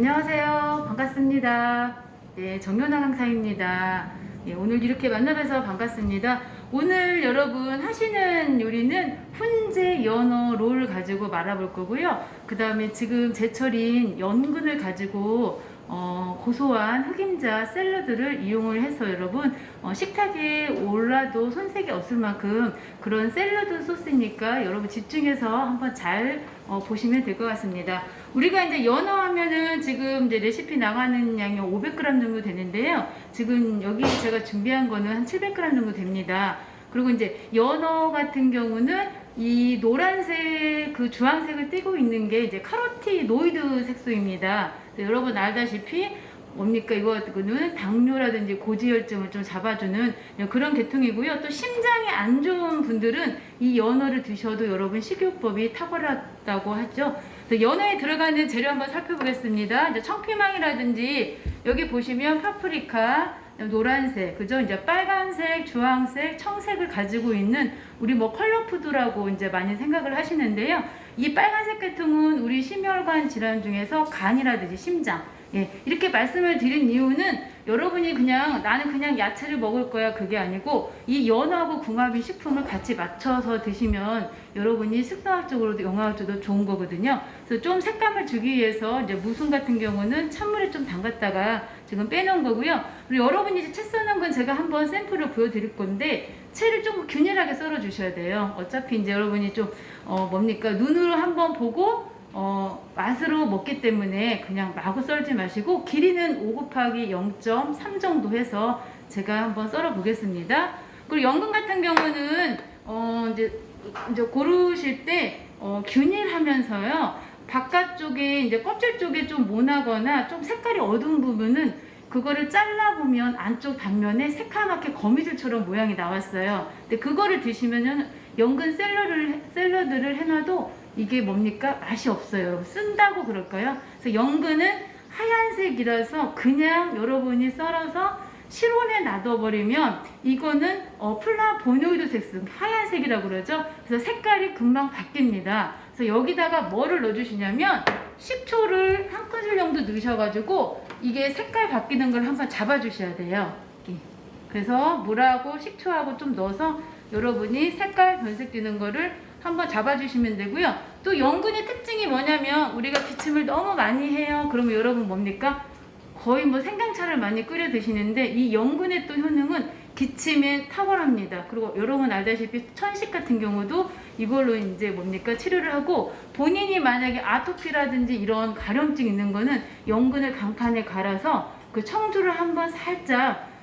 안녕하세요. 반갑습니다. 네, 정연아 강사입니다. 네, 오늘 이렇게 만나뵈서 반갑습니다. 오늘 여러분 하시는 요리는 훈제 연어 롤 가지고 말아볼 거고요. 그 다음에 지금 제철인 연근을 가지고 고소한 흑임자 샐러드를 이용을 해서 여러분 식탁에 올라도 손색이 없을 만큼 그런 샐러드 소스니까 여러분 집중해서 한번 잘 보시면 될 것 같습니다. 우리가 이제 연어 하면은 지금 이제 레시피 나가는 양이 500g 정도 되는데요. 지금 여기 제가 준비한 거는 한 700g 정도 됩니다. 그리고 이제 연어 같은 경우는 이 노란색 그 주황색을 띠고 있는 게 이제 카로티노이드 색소입니다. 여러분 알다시피 뭡니까 이거는 당뇨라든지 고지혈증을 좀 잡아주는 그런 계통이고요. 또 심장이 안 좋은 분들은 이 연어를 드셔도 여러분 식이요법이 탁월하다고 하죠. 연어에 들어가는 재료 한번 살펴보겠습니다. 이제 청피망이라든지 여기 보시면 파프리카 노란색, 그죠? 이제 빨간색, 주황색, 청색을 가지고 있는 우리 뭐 컬러푸드라고 이제 많이 생각을 하시는데요. 이 빨간색 계통은 우리 심혈관 질환 중에서 간이라든지 심장, 이렇게 말씀을 드린 이유는 여러분이 그냥 나는 그냥 야채를 먹을 거야 그게 아니고 이 연어하고 궁합인 식품을 같이 맞춰서 드시면 여러분이 식사학적으로도 영양학적으로도 좋은 거거든요. 그래서 좀 색감을 주기 위해서 이제 무순 같은 경우는 찬물에 좀 담갔다가 지금 빼놓은 거고요. 그리고 여러분이 이제 채 써는 건 제가 한번 샘플을 보여드릴 건데 채를 좀 균일하게 썰어 주셔야 돼요. 어차피 이제 여러분이 좀 뭡니까 눈으로 한번 보고 맛으로 먹기 때문에 그냥 마구 썰지 마시고 길이는 5 곱하기 0.3 정도 해서 제가 한번 썰어 보겠습니다. 그리고 연근 같은 경우는 이제 고르실 때 균일하면서요 바깥쪽에 이제 껍질 쪽에 좀 모나거나 좀 색깔이 어두운 부분은 그거를 잘라보면 안쪽 단면에 새카맣게 거미줄처럼 모양이 나왔어요. 근데 그거를 드시면은 연근 샐러드를 해놔도 이게 뭡니까? 맛이 없어요. 쓴다고 그럴까요? 그래서 연근은 하얀색이라서 그냥 여러분이 썰어서 실온에 놔둬버리면 이거는 플라보노이드 색소, 하얀색이라고 그러죠. 그래서 색깔이 금방 바뀝니다. 그래서 여기다가 뭐를 넣어주시냐면 식초를 한 큰술 정도 넣으셔가지고 이게 색깔 바뀌는 걸 한번 잡아주셔야 돼요. 그래서 물하고 식초하고 좀 넣어서 여러분이 색깔 변색되는 거를 한번 잡아주시면 되고요. 또 연근의 특징이 뭐냐면 우리가 기침을 너무 많이 해요. 그러면 여러분 뭡니까? 거의 뭐 생강차를 많이 끓여 드시는데 이 연근의 또 효능은 기침에 탁월합니다. 그리고 여러분 알다시피 천식 같은 경우도 이걸로 이제 뭡니까 치료를 하고 본인이 만약에 아토피라든지 이런 가려움증 있는 거는 연근을 강판에 갈아서 그 청주를 한번 살짝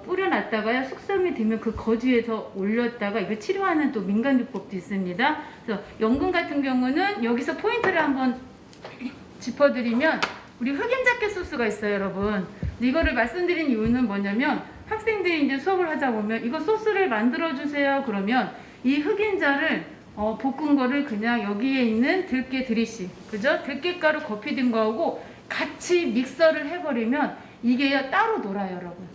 뿌려놨다가요 숙성이 되면 그 거즈에서 올렸다가 이거 치료하는 또 민간요법도 있습니다. 그래서 연근 같은 경우는 여기서 포인트를 한번 짚어드리면 우리 흑임자깨 소스가 있어요, 여러분. 이거를 말씀드린 이유는 뭐냐면 학생들이 이제 수업을 하다 보면 이거 소스를 만들어 주세요. 그러면 이 흑임자를 볶은 거를 그냥 여기에 있는 들깨 드리시, 그죠? 들깨가루 거피 든 거하고 같이 믹서를 해버리면 이게 따로 놀아요, 여러분.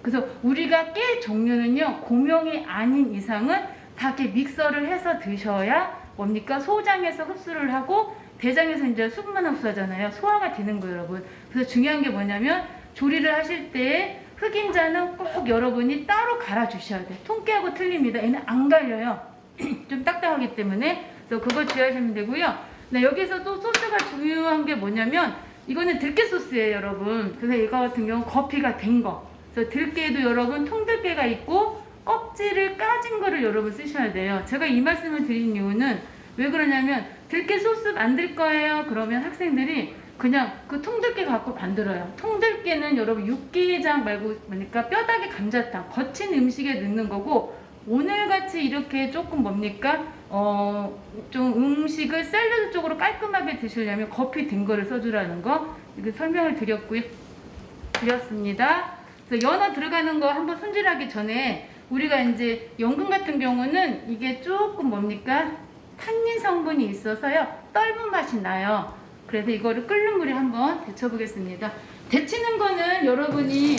그래서 우리가 깨 종류는요 고명이 아닌 이상은 다 이렇게 믹서를 해서 드셔야 뭡니까 소장에서 흡수를 하고 대장에서 이제 수분만 흡수하잖아요. 소화가 되는 거예요, 여러분. 그래서 중요한 게 뭐냐면 조리를 하실 때 흑임자는 꼭 여러분이 따로 갈아 주셔야 돼요. 통깨하고 틀립니다. 얘는 안 갈려요. 좀 딱딱하기 때문에. 그래서 그거 주의하시면 되고요. 네, 여기서 또 소스가 중요한 게 뭐냐면 이거는 들깨 소스예요, 여러분. 그래서 이거 같은 경우는 거피가 된 거. 그래서 들깨도 여러분 통들깨가 있고 껍질을 까진 거를 여러분 쓰셔야 돼요. 제가 이 말씀을 드린 이유는 왜 그러냐면 들깨 소스 만들 거예요. 그러면 학생들이 그냥 그 통들깨 갖고 만들어요. 통들깨는 여러분 육개장 말고 뭐니까 뼈다귀 감자탕 거친 음식에 넣는 거고 오늘같이 이렇게 조금 뭡니까 좀 음식을 샐러드 쪽으로 깔끔하게 드시려면 거피 된 거를 써주라는 거 이거 설명을 드렸습니다. 그래서 연어 들어가는 거 한번 손질하기 전에 우리가 이제 연근 같은 경우는 이게 조금 뭡니까 탄닌 성분이 있어서요 떫은 맛이 나요. 그래서 이거를 끓는 물에 한번 데쳐 보겠습니다. 데치는 거는 여러분이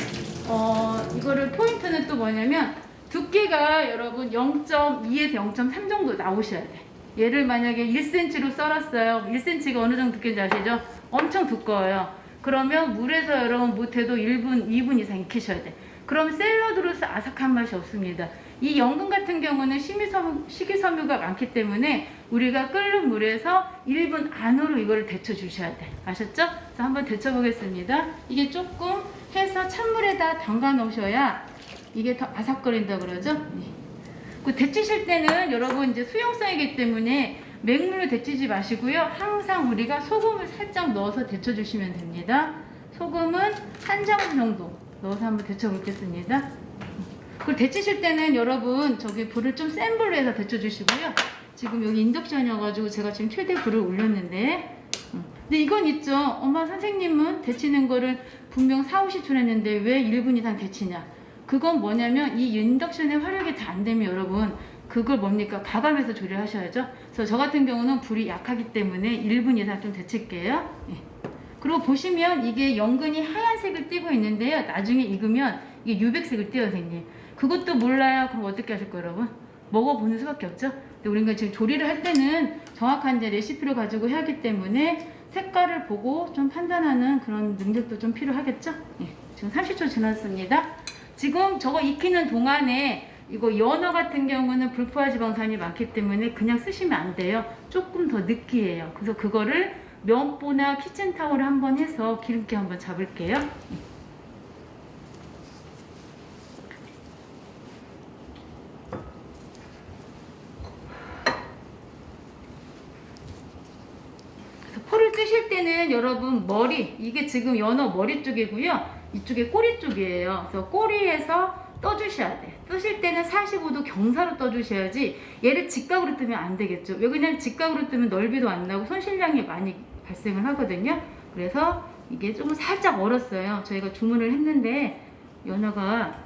이거를 포인트는 또 뭐냐면 두께가 여러분 0.2에서 0.3 정도 나오셔야 돼. 얘를 만약에 1cm로 썰었어요. 1cm가 어느 정도 두께인지 아시죠? 엄청 두꺼워요. 그러면 물에서 여러분 못해도 1분, 2분 이상 익히셔야 돼. 그럼 샐러드로서 아삭한 맛이 없습니다. 이 연근 같은 경우는 식이섬유가 많기 때문에 우리가 끓는 물에서 1분 안으로 이거를 데쳐 주셔야 돼. 아셨죠? 그래서 한번 데쳐 보겠습니다. 이게 조금 해서 찬물에다 담가 놓으셔야 이게 더 아삭거린다 그러죠? 네. 그 데치실 때는 여러분 이제 수용성이기 때문에 맹물로 데치지 마시고요. 항상 우리가 소금을 살짝 넣어서 데쳐 주시면 됩니다. 소금은 한 장울 정도 넣어서 한번 데쳐 보겠습니다. 그리고 데치실 때는 여러분 저기 불을 좀 센 불로 해서 데쳐 주시고요. 지금 여기 인덕션이어가지고 제가 지금 최대 불을 올렸는데 근데 이건 있죠. 엄마 선생님은 데치는 거를 분명 4, 50초 했는데 왜 1분 이상 데치냐. 그건 뭐냐면 이 인덕션의 화력이 다 안 되면 여러분 그걸 뭡니까? 가감해서 조리하셔야죠. 그래서 저 같은 경우는 불이 약하기 때문에 1분 이상 좀 데칠게요. 예. 그리고 보시면 이게 연근이 하얀색을 띠고 있는데요. 나중에 익으면 이게 유백색을 띠어요, 선생님. 그것도 몰라요. 그럼 어떻게 하실 거예요, 여러분? 먹어보는 수밖에 없죠. 근데 우리가 지금 조리를 할 때는 정확한 이제 레시피를 가지고 해야 하기 때문에 색깔을 보고 좀 판단하는 그런 능력도 좀 필요하겠죠. 예. 지금 30초 지났습니다. 지금 저거 익히는 동안에 이거 연어 같은 경우는 불포화 지방산이 많기 때문에 그냥 쓰시면 안 돼요. 조금 더 느끼해요. 그래서 그거를 면보나 키친타올 한번 해서 기름기 한번 잡을게요. 그래서 포를 뜨실 때는 여러분 머리, 이게 지금 연어 머리 쪽이고요. 이쪽에 꼬리 쪽이에요. 그래서 꼬리에서 떠주셔야 돼. 뜨실 때는 45도 경사로 떠주셔야지 얘를 직각으로 뜨면 안 되겠죠. 왜 그냥 직각으로 뜨면 넓이도 안 나고 손실량이 많이 발생을 하거든요. 그래서 이게 조금 살짝 얼었어요. 저희가 주문을 했는데 연어가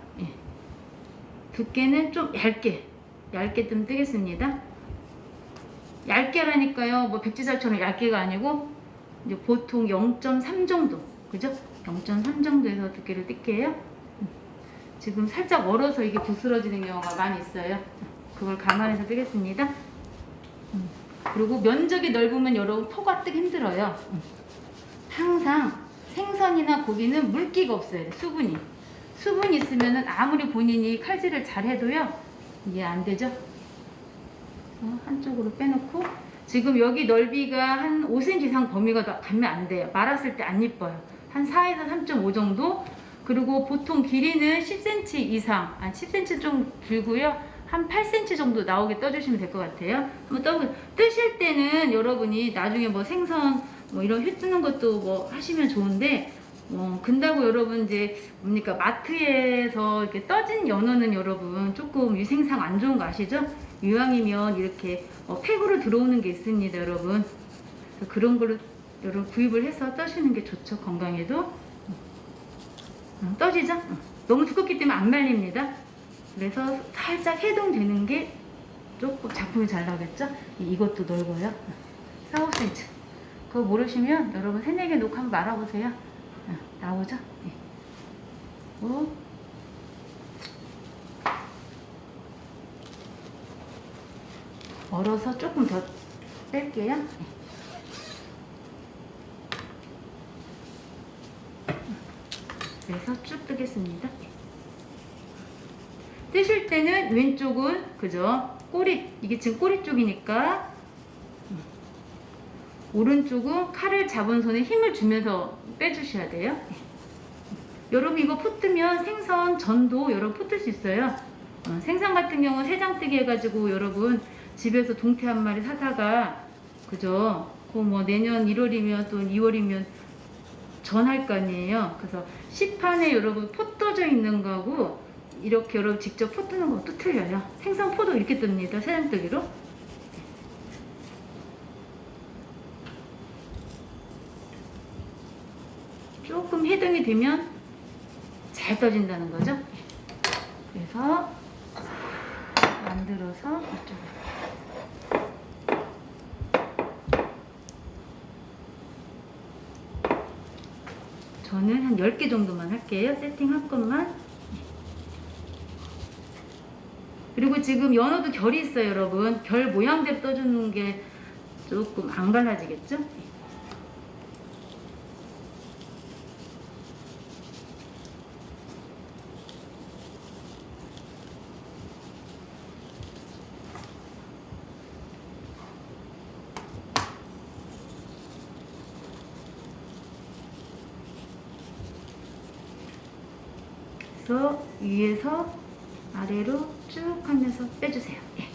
두께는 좀 얇게 좀 뜨겠습니다. 얇게라니까요. 뭐 백지살처럼 얇게가 아니고 이제 보통 0.3 정도, 그죠? 0.3 정도에서 두께를 뜰게요. 지금 살짝 얼어서 이게 부스러지는 경우가 많이 있어요. 그걸 감안해서 뜨겠습니다. 그리고 면적이 넓으면 여러분 포가 뜨기 힘들어요. 항상 생선이나 고기는 물기가 없어야 돼. 수분이 있으면은 아무리 본인이 칼질을 잘 해도요 이게 안 되죠. 한쪽으로 빼놓고 지금 여기 넓이가 한 5cm 이상 범위가 가면 안 돼요. 말았을 때 안 이뻐요. 한 4에서 3.5 정도. 그리고 보통 길이는 10cm 이상, 10cm 좀 길고요. 한 8cm 정도 나오게 떠주시면 될 것 같아요. 한번 뜨실 때는 여러분이 나중에 뭐 생선 뭐 이런 회 뜨는 것도 뭐 하시면 좋은데 근다고 여러분 이제 뭡니까 마트에서 이렇게 떠진 연어는 여러분 조금 위생상 안 좋은 거 아시죠? 이왕이면 이렇게 팩으로 들어오는 게 있습니다, 여러분. 그런 걸로 여러분 구입을 해서 떠시는 게 좋죠, 건강에도. 떠지죠? 너무 두껍기 때문에 안 말립니다. 그래서 살짝 해동되는 게 조금 작품이 잘 나오겠죠? 이것도 넓어요. 4, 5cm. 그거 모르시면 여러분 3, 4개 놓고 한번 말아보세요. 나오죠? 얼어서 조금 더 뺄게요. 그래서 쭉 뜨겠습니다. 뜨실 때는 왼쪽은 그죠? 꼬리, 이게 지금 꼬리 쪽이니까 오른쪽은 칼을 잡은 손에 힘을 주면서 빼주셔야 돼요. 여러분 이거 포 뜨면 생선 전도 여러분 포 뜰 수 있어요. 생선 같은 경우 3장 뜨기 해가지고 여러분 집에서 동태 한 마리 사다가 그죠? 그 뭐 내년 1월이면 또 2월이면 전할 거 아니에요. 그래서 시판에 여러분 포 떠져 있는 거하고 이렇게 여러분 직접 포 뜨는 것도 틀려요. 생선 포도 이렇게 뜹니다. 3장 뜨기로. 조금 해동이 되면 잘 떠진다는 거죠. 그래서 만들어서 이쪽으로. 저는 한 10개 정도만 할게요. 세팅할 것만. 그리고 지금 연어도 결이 있어요, 여러분. 결 모양대로 떠주는 게 조금 안 갈라지겠죠? 그래서 위에서 아래로 쭉 하면서 빼주세요. 예.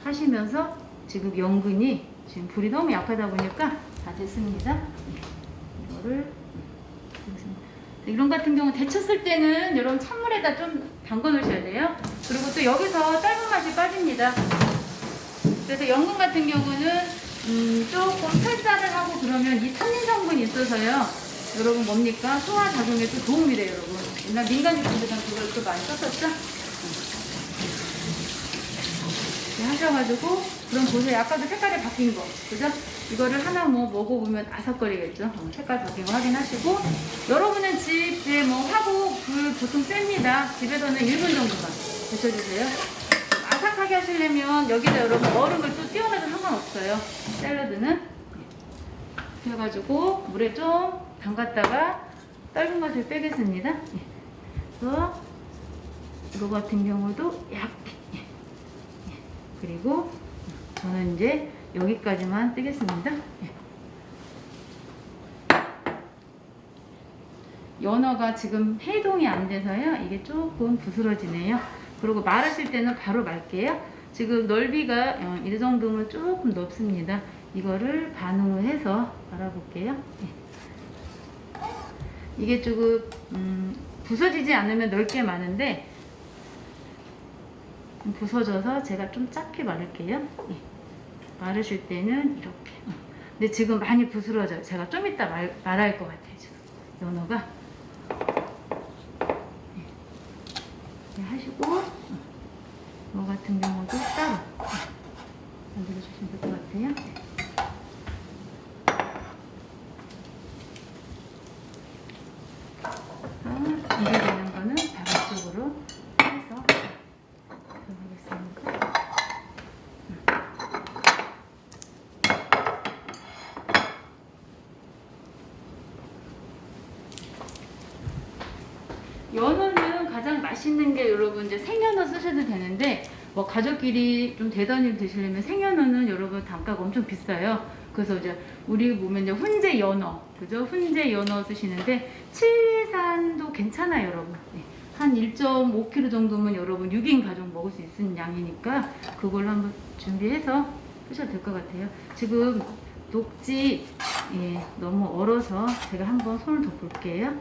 하시면서 지금 연근이 지금 불이 너무 약하다 보니까 다 됐습니다. 예. 이거를 이런 같은 경우 데쳤을 때는 여러분 찬물에다 좀 담궈 놓으셔야 돼요. 그리고 또 여기서 삶은 맛이 빠집니다. 그래서 연근 같은 경우는 조금 탈사를 하고 그러면 이 탄닌 성분이 있어서요. 여러분 뭡니까? 소화 작용에 또 도움이 돼요, 여러분. 옛날 민간요법에선 그걸 또 많이 썼었죠? 네, 하셔가지고 그럼 보세요. 아까도 색깔이 바뀐 거, 그죠? 이거를 하나 뭐 먹어보면 아삭거리겠죠? 색깔 바뀐 거 확인하시고 여러분은 집에 뭐 하고 불 보통 셉니다. 집에서는 1분 정도만 데쳐주세요. 아삭하게 하시려면 여기다 여러분 얼음을 또 띄워놔도 상관없어요. 샐러드는 그래가지고 물에 좀 담갔다가 떫은 맛을 빼겠습니다. 그래서 이거 같은 경우도 약게 그리고 저는 이제 여기까지만 뜨겠습니다. 연어가 지금 해동이 안 돼서요. 이게 조금 부스러지네요. 그리고 마르실 때는 바로 말게요. 지금 넓이가 이 정도면 조금 넓습니다. 이거를 반으로 해서 말아볼게요. 이게 조금 부서지지 않으면 넓게 마는데 부서져서 제가 좀 작게 마를게요. 마르실 때는 이렇게. 근데 지금 많이 부스러져요. 제가 좀 이따 말할 것 같아요. 지금 연어가. 하시고 이거 같은 경우도 따로 만들어주시면 될 것 같아요. 이게 되는 거는 바깥쪽으로 해서 들어가겠습니다. 연어는 가장 맛있는 게 여러분 이제 생연어 쓰셔도 되는데 뭐 가족끼리 좀 대단히 드시려면 생연어는 여러분 단가가 엄청 비싸요. 그래서 이제 우리 보면 이제 훈제 연어, 그죠? 훈제 연어 쓰시는데 칠산도 괜찮아요, 여러분. 네. 한 1.5kg 정도면 여러분 6인 가족 먹을 수 있는 양이니까 그걸로 한번 준비해서 쓰셔도 될 것 같아요. 지금 녹지 너무 얼어서 제가 한번 손을 더 볼게요.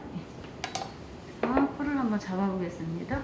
펄을 한번 잡아보겠습니다.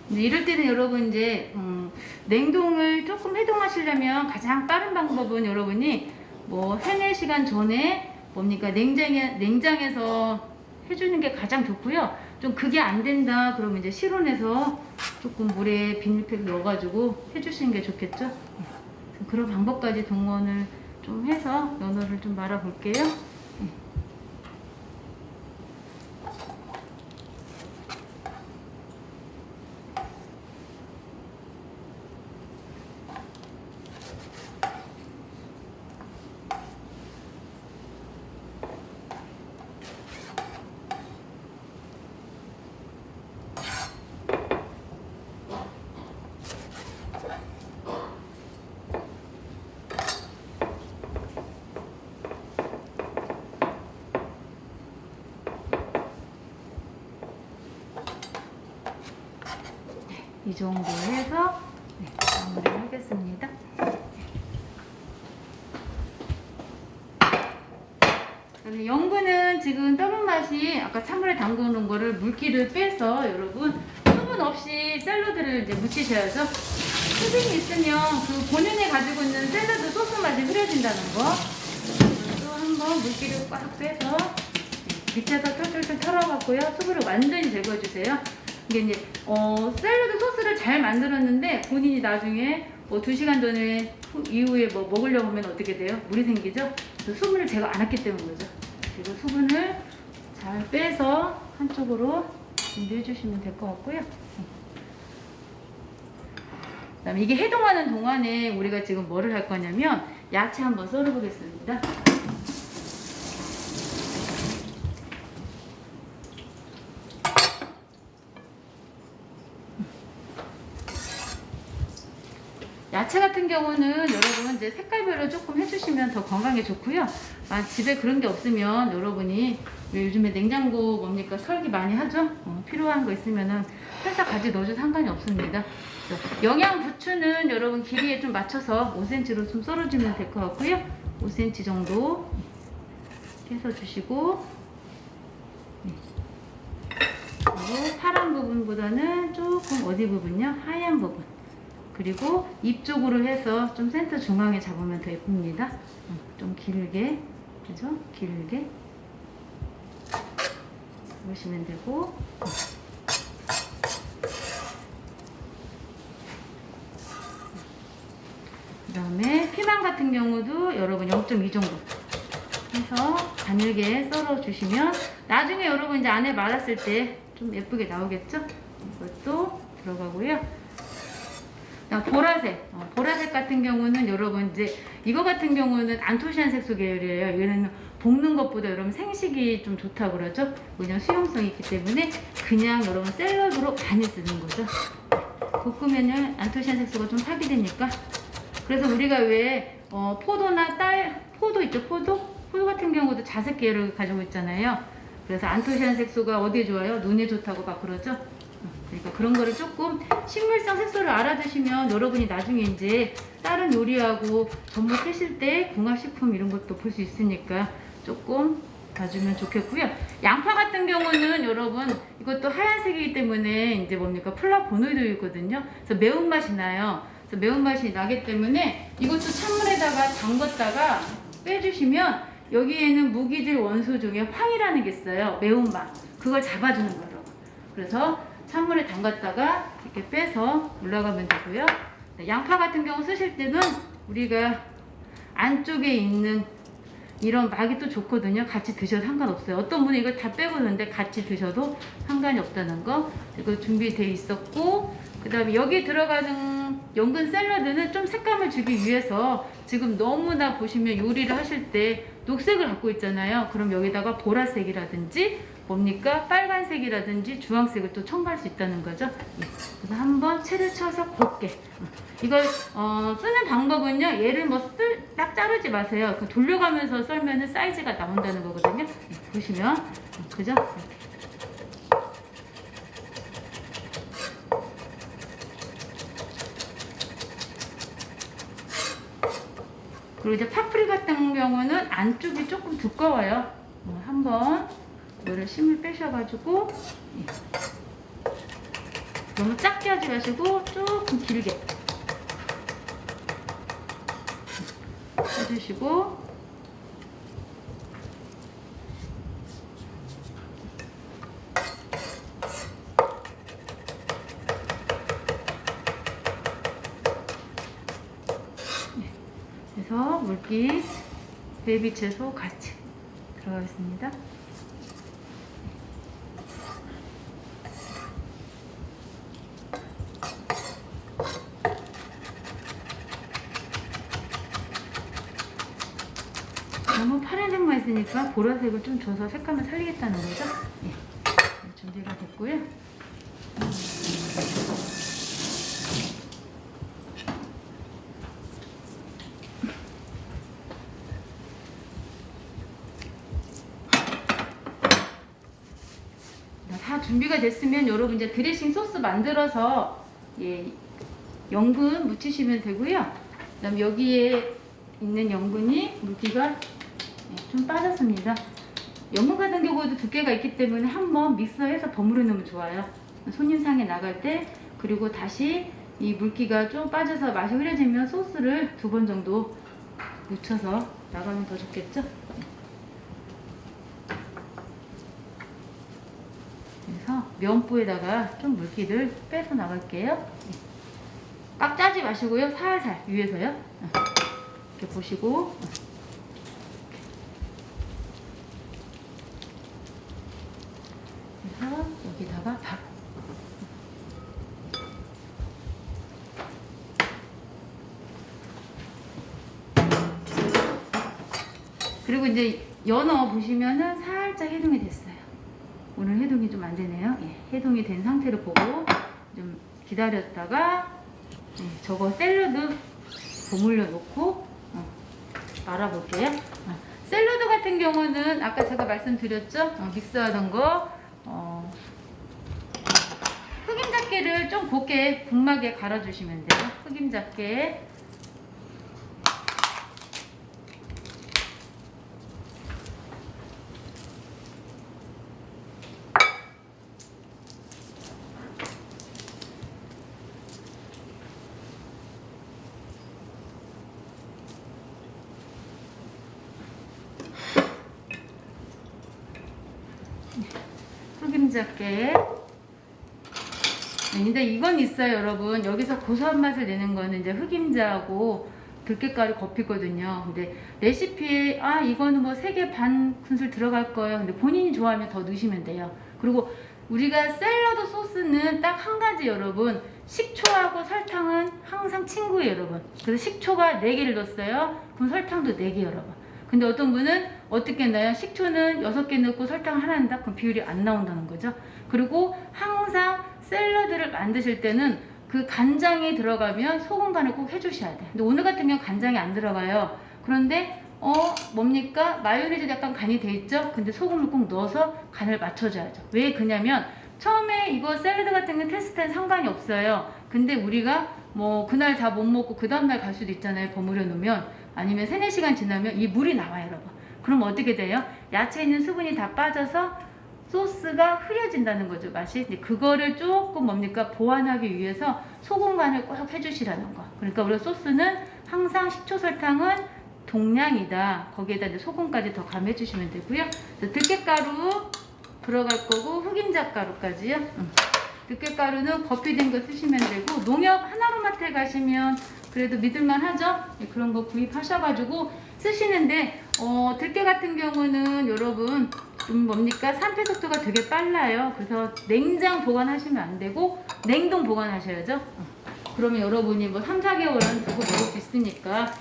이럴 때는 여러분 이제 냉동을 조금 해동하시려면 가장 빠른 방법은 여러분이 뭐 3-4시간 전에 뭡니까 냉장에서 해주는 게 가장 좋고요. 좀 그게 안 된다 그러면 이제 실온에서 조금 물에 비닐팩 넣어가지고 해주시는 게 좋겠죠. 그런 방법까지 동원을 좀 해서 연어를 좀 말아 볼게요. 이 정도 해서 마무리를 하겠습니다. 연근은 지금 떫은 맛이 아까 찬물에 담그는 거를 물기를 빼서 여러분 수분 없이 샐러드를 이제 무치셔야죠. 수분이 있으면 그 본인이 가지고 있는 샐러드 소스 맛이 흐려진다는 거. 또 한번 물기를 꽉 빼서 밑에서 털털털 털어갖고요. 수분을 완전히 제거해주세요. 이게 이제 샐러드 소스를 잘 만들었는데 본인이 나중에 뭐 2시간 전에 이후에 뭐 먹으려고 하면 어떻게 돼요? 물이 생기죠? 그래서 수분을 제거 안 했기 때문이죠. 그리고 수분을 잘 빼서 한쪽으로 준비해 주시면 될 것 같고요. 그다음에 이게 해동하는 동안에 우리가 지금 뭐를 할 거냐면 야채 한번 썰어 보겠습니다. 야채 같은 경우는 여러분 이제 색깔별로 조금 해주시면 더 건강에 좋고요. 집에 그런 게 없으면 여러분이 요즘에 냉장고 뭡니까 설기 많이 하죠? 필요한 거 있으면은 살짝 가지 넣어도 상관이 없습니다. 영양 부추는 여러분 길이에 좀 맞춰서 5cm로 좀 썰어주면 될 것 같고요. 5cm 정도 해서 주시고, 그리고 파란 부분보다는 조금 어디 부분요? 하얀 부분. 그리고 입 쪽으로 해서 좀 센터 중앙에 잡으면 더 예쁩니다. 좀 길게, 그죠? 길게 보시면 되고, 그 다음에 피망 같은 경우도 여러분 0.2 정도 해서 가늘게 썰어 주시면 나중에 여러분 이제 안에 말았을 때 좀 예쁘게 나오겠죠? 이것도 들어가고요. 보라색, 보라색 같은 경우는 여러분 이제 이거 같은 경우는 안토시아닌색소 계열이에요. 얘는 볶는 것보다 여러분 생식이 좀 좋다고 그러죠. 왜냐면 수용성이 있기 때문에 그냥 여러분 샐러드로 많이 쓰는 거죠. 볶으면은 안토시아닌색소가 좀 파기되니까. 그래서 우리가 왜 포도나 포도 있죠, 포도 같은 경우도 자색 계열을 가지고 있잖아요. 그래서 안토시아닌색소가 어디에 좋아요? 눈에 좋다고 막 그러죠. 그러니까 그런 거를 조금 식물성 색소를 알아두시면 여러분이 나중에 이제 다른 요리하고 전복 하실 때 궁합식품 이런 것도 볼 수 있으니까 조금 봐주면 좋겠고요. 양파 같은 경우는 여러분 이것도 하얀색이기 때문에 이제 뭡니까 플라보노이드이거든요. 그래서 매운맛이 나요. 그래서 매운맛이 나기 때문에 이것도 찬물에다가 담갔다가 빼주시면 여기에는 무기질 원소 중에 황이라는 게 있어요. 매운맛. 그걸 잡아주는 거예요. 그래서 찬물에 담갔다가 이렇게 빼서 올라가면 되고요. 양파 같은 경우 쓰실 때는 우리가 안쪽에 있는 이런 막이 또 좋거든요. 같이 드셔도 상관없어요. 어떤 분은 이걸 다 빼고 있는데 같이 드셔도 상관이 없다는 거. 이거 준비되어 있었고, 그 다음에 여기 들어가는 연근 샐러드는 좀 색감을 주기 위해서 지금 너무나 보시면 요리를 하실 때 녹색을 갖고 있잖아요. 그럼 여기다가 보라색이라든지 뭡니까? 빨간색이라든지 주황색을 또 첨가할 수 있다는 거죠. 그래서 한번 채를 쳐서 곱게. 이걸 쓰는 방법은요. 얘를 딱 자르지 마세요. 돌려가면서 썰면은 사이즈가 나온다는 거거든요. 보시면 그죠? 그리고 이제 파프리 같은 경우는 안쪽이 조금 두꺼워요. 한번 이거를 심을 빼셔가지고 너무 작게 하지 마시고 조금 길게 해주시고, 그래서 물기 베이비 채소 같이 들어가겠습니다. 너무 파란색만 있으니까 보라색을 좀 줘서 색감을 살리겠다는 거죠. 네. 준비가 됐고요. 다 준비가 됐으면 여러분 이제 드레싱 소스 만들어서 연근 묻히시면 되고요. 그다음 여기에 있는 연근이 물기가 좀 빠졌습니다. 연근 같은 경우도 두께가 있기 때문에 한번 믹서해서 버무려 놓으면 좋아요. 손님상에 나갈 때. 그리고 다시 이 물기가 좀 빠져서 맛이 흐려지면 소스를 2번 정도 묻혀서 나가면 더 좋겠죠. 그래서 면보에다가 좀 물기를 빼서 나갈게요. 꽉 짜지 마시고요. 살살 위에서요. 이렇게 보시고 그래서 여기다가 바로 그리고 이제 연어 보시면은 살짝 해동이 됐어요. 오늘 해동이 좀 안 되네요. 예, 해동이 된 상태를 보고 좀 기다렸다가 저거 샐러드 버무려 놓고 말아볼게요. 샐러드 같은 경우는 아까 제가 말씀드렸죠? 믹스하던 거 흑임잡깨를 좀 곱게 분하게 갈아주시면 돼요. 흑임잡깨 흑임잡깨. 근데 이건 있어요, 여러분. 여기서 고소한 맛을 내는 거는 이제 흑임자하고 들깨가루 겉이거든요. 근데 레시피에 이거는 뭐 3개 반 큰술 들어갈 거예요. 근데 본인이 좋아하면 더 넣으시면 돼요. 그리고 우리가 샐러드 소스는 딱 한 가지, 여러분. 식초하고 설탕은 항상 친구예요, 여러분. 그래서 식초가 4개를 넣었어요. 그럼 설탕도 4개, 여러분. 근데 어떤 분은 어떻게 넣어요? 식초는 6개 넣고 설탕 하나 넣는다? 그럼 비율이 안 나온다는 거죠. 그리고 항상 샐러드를 만드실 때는 그 간장이 들어가면 소금 간을 꼭 해주셔야 돼요. 근데 오늘 같은 경우 간장이 안 들어가요. 그런데 뭡니까? 마요네즈 약간 간이 돼 있죠? 근데 소금을 꼭 넣어서 간을 맞춰줘야죠. 왜 그러냐면 처음에 이거 샐러드 같은 건 테스트는 상관이 없어요. 근데 우리가 뭐 그날 다 못 먹고 그 다음날 갈 수도 있잖아요. 버무려 놓으면. 아니면 3-4시간 지나면 이 물이 나와요, 여러분. 그럼 어떻게 돼요? 야채에 있는 수분이 다 빠져서 소스가 흐려진다는 거죠, 맛이. 근데 그거를 조금 뭡니까? 보완하기 위해서 소금 간을 꼭 해주시라는 거. 그러니까 우리 소스는 항상 식초, 설탕은 동량이다. 거기에다 이제 소금까지 더 가미해 주시면 되고요. 들깨가루 들어갈 거고 흑임자가루까지요. 들깨가루는 거피된 거 쓰시면 되고 농협 하나로마트에 가시면 그래도 믿을만 하죠? 그런 거 구입하셔가지고 쓰시는데 들깨 같은 경우는 여러분 좀 뭡니까? 산패 속도가 되게 빨라요. 그래서 냉장 보관하시면 안 되고 냉동 보관하셔야죠. 그러면 여러분이 뭐 3-4개월은 두고 먹을 수 있으니까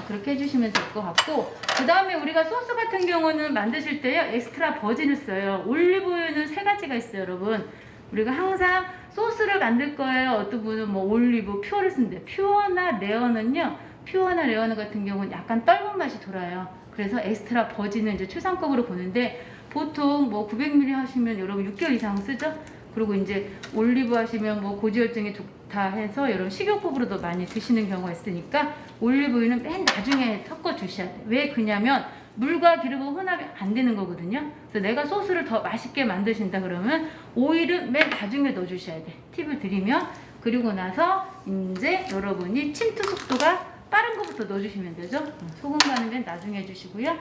그렇게 해주시면 될 것 같고, 그 다음에 우리가 소스 같은 경우는 만드실 때요 엑스트라 버진을 써요. 올리브유는 3가지가 있어요, 여러분. 우리가 항상 소스를 만들 거예요. 어떤 분은 뭐 올리브 퓨어를 쓴대. 퓨어나 레어는요, 퓨어나 레어는 같은 경우는 약간 떫은 맛이 돌아요. 그래서 엑스트라 버진을 이제 최상급으로 보는데 보통 뭐 900ml 하시면 여러분 6개월 이상 쓰죠. 그리고 이제 올리브 하시면 뭐 고지혈증에 좋다 해서 여러분 식용법으로도 많이 드시는 경우가 있으니까 올리브유는 맨 나중에 섞어 주셔야 돼요. 왜 그러냐면 물과 기름은 혼합이 안 되는 거거든요. 그래서 내가 소스를 더 맛있게 만드신다 그러면 오일은 맨 나중에 넣어 주셔야 돼. 팁을 드리면. 그리고 나서 이제 여러분이 침투 속도가 빠른 것부터 넣어 주시면 되죠. 소금 간은 맨 나중에 해주시고요.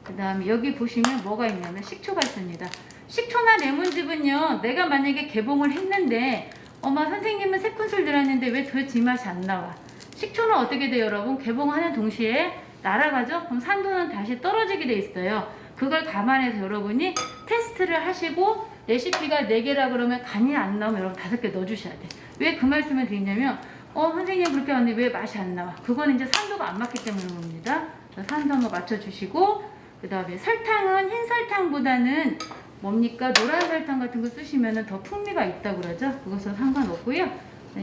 그 다음에 여기 보시면 뭐가 있냐면 식초가 있습니다. 식초나 레몬즙은요, 내가 만약에 개봉을 했는데 엄마 선생님은 3큰술 들었는데 왜 도대체 이 맛이 안 나와? 식초는 어떻게 돼요, 여러분? 개봉하는 동시에 날아가죠? 그럼 산도는 다시 떨어지게 돼 있어요. 그걸 감안해서 여러분이 테스트를 하시고 레시피가 4개라 그러면 간이 안 나오면 여러분 5개 넣어주셔야 돼. 왜 그 말씀을 드리냐면 선생님 그렇게 하는데 왜 맛이 안 나와? 그거는 이제 산도가 안 맞기 때문입니다. 산도 한번 맞춰주시고, 그 다음에 설탕은 흰 설탕보다는 뭡니까? 노란 설탕 같은 거 쓰시면 더 풍미가 있다고 그러죠? 그것은 상관없고요.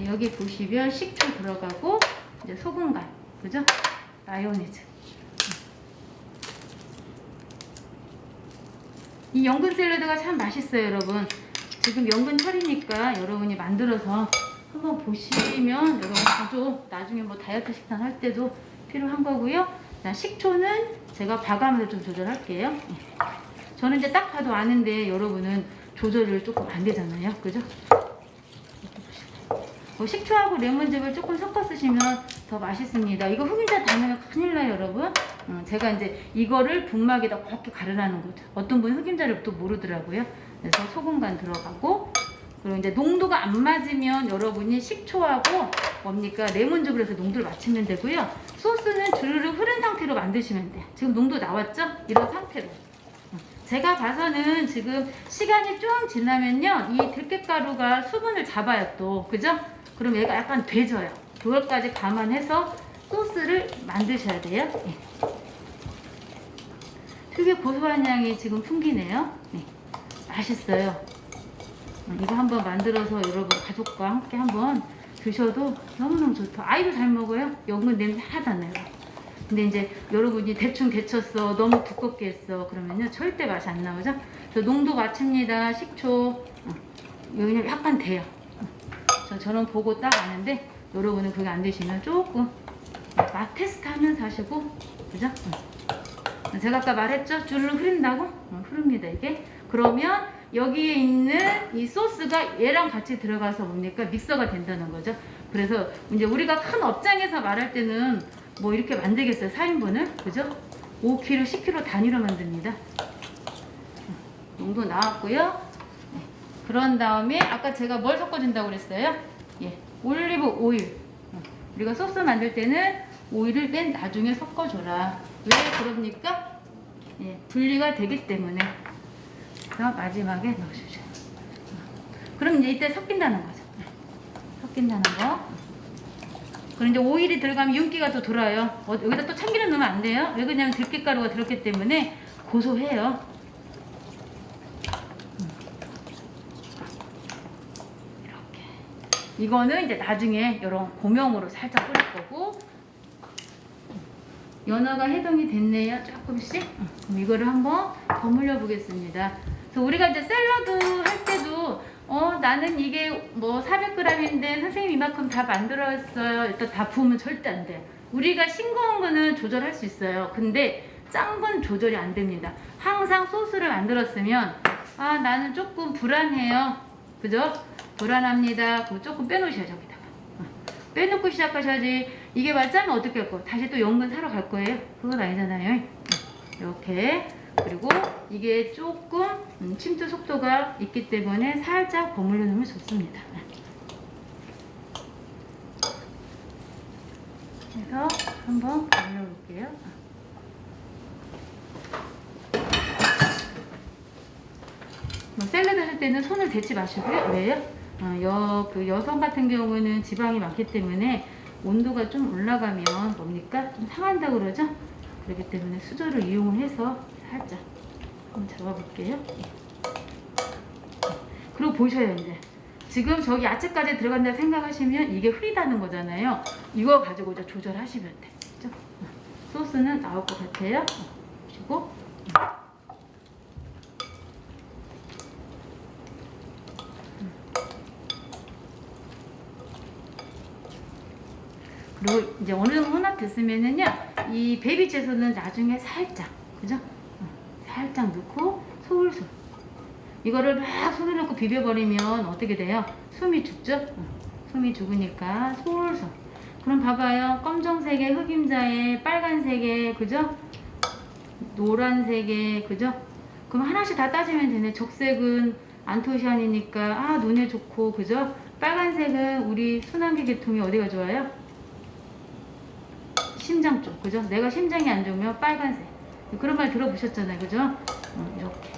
여기 보시면 식초 들어가고 이제 소금 간, 그죠? 마요네즈. 이 연근 샐러드가 참 맛있어요, 여러분. 지금 연근철이니까 여러분이 만들어서 한번 보시면 여러분 자주 나중에 뭐 다이어트 식단 할 때도 필요한 거고요. 식초는 제가 봐가면서 좀 조절할게요. 저는 이제 딱 봐도 아는데 여러분은 조절을 조금 안 되잖아요, 그죠? 식초하고 레몬즙을 조금 섞어 쓰시면 더 맛있습니다. 이거 흑임자 닿으면 큰일 나요, 여러분. 제가 이제 이거를 분막에다 곱게 가르라는 거죠. 어떤 분은 흑임자를 또 모르더라고요. 그래서 소금 간 들어가고, 그리고 이제 농도가 안 맞으면 여러분이 식초하고 뭡니까 레몬즙을 해서 농도를 맞추면 되고요. 소스는 주르르 흐른 상태로 만드시면 돼요. 지금 농도 나왔죠? 이런 상태로. 제가 봐서는 지금 시간이 좀 지나면요, 이 들깨가루가 수분을 잡아요 또, 그죠? 그럼 얘가 약간 돼져요. 그것까지 감안해서 소스를 만드셔야 돼요. 네. 특유의 고소한 향이 지금 풍기네요. 네. 맛있어요. 이거 한번 만들어서 여러분 가족과 함께 한번 드셔도 너무너무 좋다. 아이도 잘 먹어요. 연근 냄새 하나도 안 나요. 근데 이제 여러분이 대충 데쳤어, 너무 두껍게 했어 그러면요 절대 맛이 안 나오죠. 그래서 농도 맞춥니다. 식초 여기는 약간 돼요. 저는 보고 딱 아는데 여러분은 그게 안 되시면 조금 맛 테스트 하면서 하시고, 그죠? 제가 아까 말했죠? 줄을 흐른다고? 흐릅니다 이게. 그러면 여기에 있는 이 소스가 얘랑 같이 들어가서 뭡니까? 믹서가 된다는 거죠. 그래서 이제 우리가 큰 업장에서 말할 때는 뭐 이렇게 만들겠어요 4인분을, 그죠? 5kg, 10kg 단위로 만듭니다. 농도 나왔고요. 네. 그런 다음에 아까 제가 뭘 섞어준다고 그랬어요? 예, 올리브 오일. 우리가 소스 만들 때는 오일을 맨 나중에 섞어줘라. 왜 그럽니까? 예, 분리가 되기 때문에. 그래서 마지막에 넣어주죠. 그럼 이제 이때 섞인다는 거죠. 섞인다는 거. 그럼 이제 오일이 들어가면 윤기가 또 돌아요. 여기다 또 참기름 넣으면 안 돼요. 왜 그러냐면 들깨가루가 들었기 때문에 고소해요. 이렇게. 이거는 이제 나중에 이런 고명으로 살짝 끓일 거고. 연어가 해동이 됐네요. 조금씩. 그럼 이거를 한번 버무려 보겠습니다. 그래서 우리가 이제 샐러드 할 때도 나는 이게 뭐 400g인데 선생님 이만큼 다 만들었어요. 일단 다 부으면 절대 안 돼. 우리가 싱거운 거는 조절할 수 있어요. 근데 짠 건 조절이 안 됩니다. 항상 소스를 만들었으면 나는 조금 불안해요. 그죠? 불안합니다. 그럼 조금 빼놓으셔야죠. 여기다가. 빼놓고 시작하셔야지. 이게 맞자면 어떻게 할 거예요? 다시 또 연근 사러 갈 거예요? 그건 아니잖아요. 이렇게. 그리고 이게 조금 침투 속도가 있기 때문에 살짝 버무려 놓으면 좋습니다. 그래서 한번 버무려 볼게요. 샐러드 할 때는 손을 대지 마시고요. 왜요? 그 여성 같은 경우는 지방이 많기 때문에 온도가 좀 올라가면 뭡니까? 좀 상한다고 그러죠? 그렇기 때문에 수저를 이용해서 살짝 한번 잡아볼게요. 그리고 보셔야 이제 지금 저기 야채까지 들어간다 생각하시면 이게 흐리다는 거잖아요. 이거 가지고 이제 조절하시면 돼. 그죠? 소스는 나올 것 같아요. 보시고. 그리고 이제 어느 정도 혼합됐으면은요, 이 베이비 채소는 나중에 살짝, 그죠? 살짝 넣고 솔솔. 이거를 막 손을 넣고 비벼버리면 어떻게 돼요? 숨이 죽죠? 숨이 죽으니까 솔솔. 그럼 봐봐요. 검정색의 흑임자에 빨간색에, 그죠? 노란색에, 그죠? 그럼 하나씩 다 따지면 되네. 적색은 안토시아닌이니까 눈에 좋고, 그죠? 빨간색은 우리 순환기 계통이 어디가 좋아요? 심장 쪽, 그죠? 내가 심장이 안 좋으면 빨간색. 그런 말 들어보셨잖아요, 그죠? 이렇게.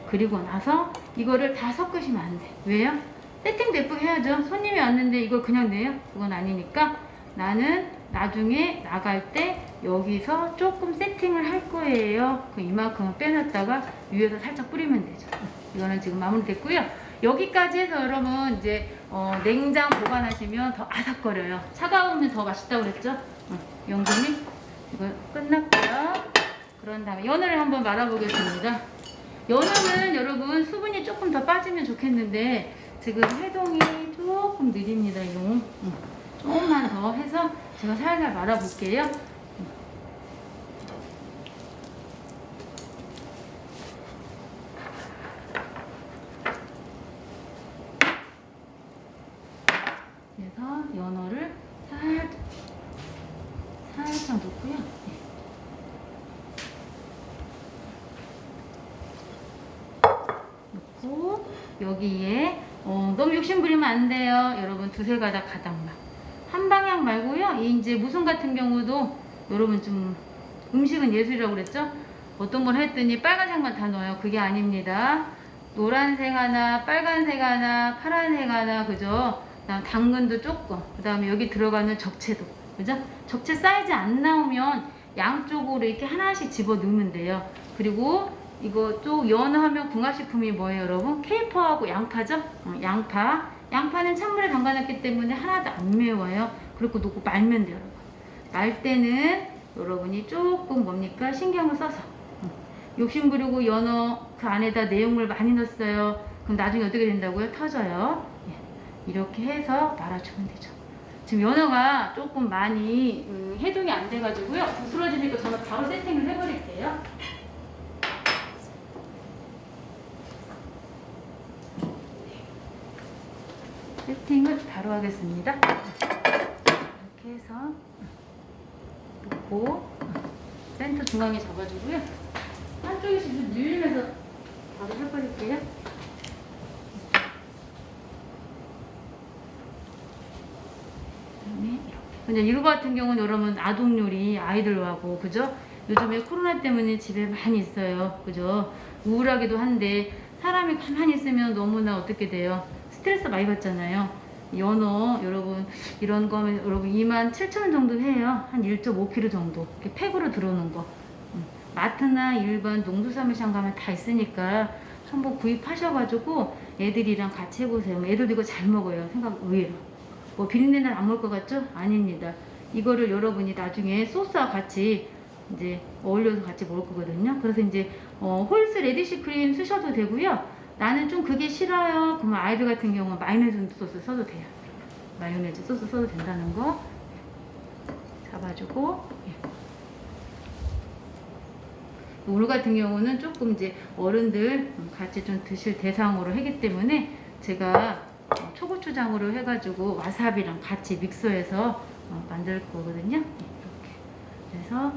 그리고 나서 이거를 다 섞으시면 안 돼. 왜요? 세팅도 예쁘게 해야죠. 손님이 왔는데 이걸 그냥 내요? 그건 아니니까 나는 나중에 나갈 때 여기서 조금 세팅을 할 거예요. 이만큼은 빼놨다가 위에서 살짝 뿌리면 되죠. 이거는 지금 마무리됐고요. 여기까지 해서 여러분 이제 냉장 보관하시면 더 아삭거려요. 차가우면 더 맛있다고 그랬죠? 연근이 이거 끝났고요. 그런 다음에 연어를 한번 말아보겠습니다. 연어는 여러분 수분이 조금 더 빠지면 좋겠는데 지금 해동이 조금 느립니다. 이거 조금만 더 해서 제가 살살 말아볼게요. 그래서 연어를 살짝 넣고요. 넣고 여기에 너무 욕심 부리면 안 돼요. 여러분 두세 가닥 가닥만. 한 방향 말고요. 이 이제 무순 같은 경우도 여러분 좀 음식은 예술이라고 그랬죠? 어떤 걸 했더니 빨간색만 다 넣어요. 그게 아닙니다. 노란색 하나, 빨간색 하나, 파란색 하나, 그죠? 그다음 당근도 조금, 그다음에 여기 들어가는 적채도, 그죠? 적채 사이즈 안 나오면 양쪽으로 이렇게 하나씩 집어 넣으면 돼요. 그리고 이거 또 연어하면 궁합식품이 뭐예요, 여러분? 케이퍼하고 양파죠? 양파. 양파는 찬물에 담가놨기 때문에 하나도 안 매워요. 그리고 놓고 말면 돼요, 여러분. 말 때는 여러분이 조금 뭡니까? 신경을 써서. 욕심 부리고 연어 그 안에다 내용물 많이 넣었어요. 그럼 나중에 어떻게 된다고요? 터져요. 예. 이렇게 해서 말아주면 되죠. 지금 연어가 조금 많이 해동이 안 돼가지고요. 부스러지니까 저는 바로 세팅을 해버릴게요. 세팅을 바로 하겠습니다. 이렇게 해서 놓고 센터 중앙에 잡아주고요. 한쪽에서 좀 늘리면서 바로 해버릴게요. 그다음에 이렇게. 근데 이거 같은 경우는 여러분 아동 요리 아이들하고 그죠? 요즘에 코로나 때문에 집에 많이 있어요. 그죠? 우울하기도 한데 사람이 가만히 있으면 너무나 어떻게 돼요? 스트레스 많이 받잖아요. 연어 여러분 이런 거면 여러분 27,000원 정도 해요. 한 1.5kg 정도 이렇게 팩으로 들어오는 거. 마트나 일반 농수산물시장 가면 다 있으니까 한번 구입하셔가지고 애들이랑 같이 해보세요. 애들도 이거 잘 먹어요. 생각 의외로. 뭐 비린내는 안 먹을 것 같죠? 아닙니다. 이거를 여러분이 나중에 소스와 같이 이제 어울려서 같이 먹을 거거든요. 그래서 이제 홀스 레디시 크림 쓰셔도 되고요. 나는 좀 그게 싫어요. 그러면 아이들 같은 경우는 마요네즈 소스 써도 돼요. 마요네즈 소스 써도 된다는 거 잡아주고. 오늘 같은 경우는 조금 이제 어른들 같이 좀 드실 대상으로 하기 때문에 제가 초고추장으로 해가지고 와사비랑 같이 믹서해서 만들 거거든요. 이렇게. 그래서